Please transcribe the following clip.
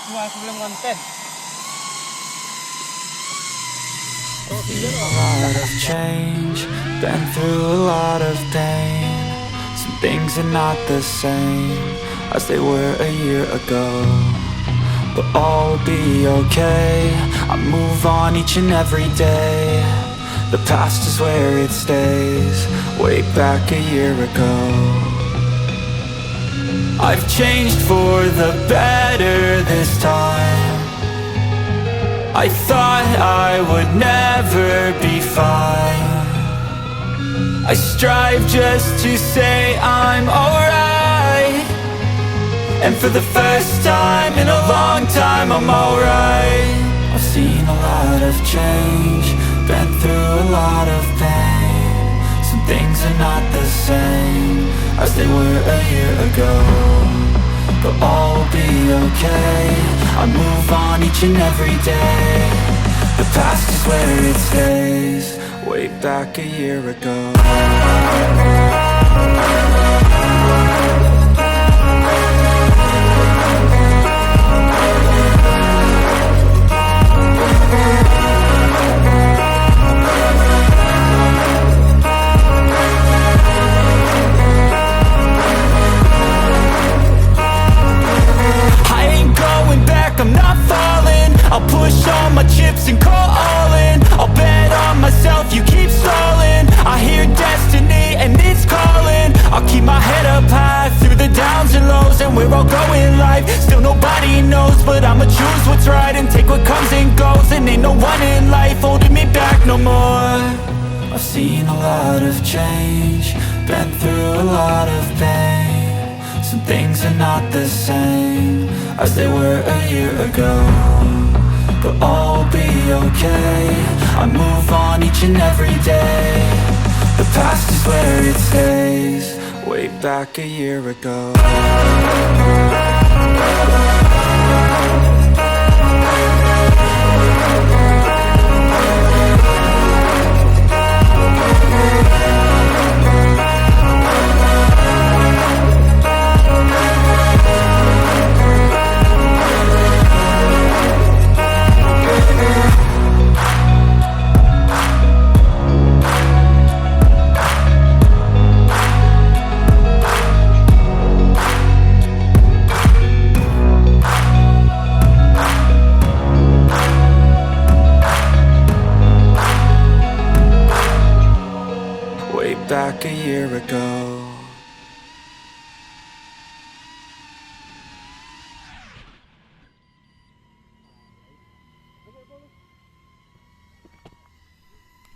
semua sebelum konten. A lot of change, been through a lot of pain. Some things are not the same as they were a year ago, but all will be okay. I move on each and every day. The past is where it stays, way back a year ago. I've changed for the better this time. I thought I would never be fine. I strive just to say I'm alright, and for the first time in a long time I'm alright. I've seen a lot of change, been through a lot of pain. Some things are not the same as they were a year ago, but all will be okay. I move on each and every day. The past is where it stays, way back a year ago. I'm not falling, I'll push all my chips and call all in. I'll bet on myself, you keep stalling. I hear destiny and it's calling. I'll keep my head up high through the downs and lows, and we're all going life. Still nobody knows, but I'ma choose what's right and take what comes and goes. And ain't no one in life holding me back no more. I've seen a lot of change, been through a lot of pain. Some things are not the same as they were a year ago, but all will be okay. I move on each and every day. The past is where it stays, way back a year ago.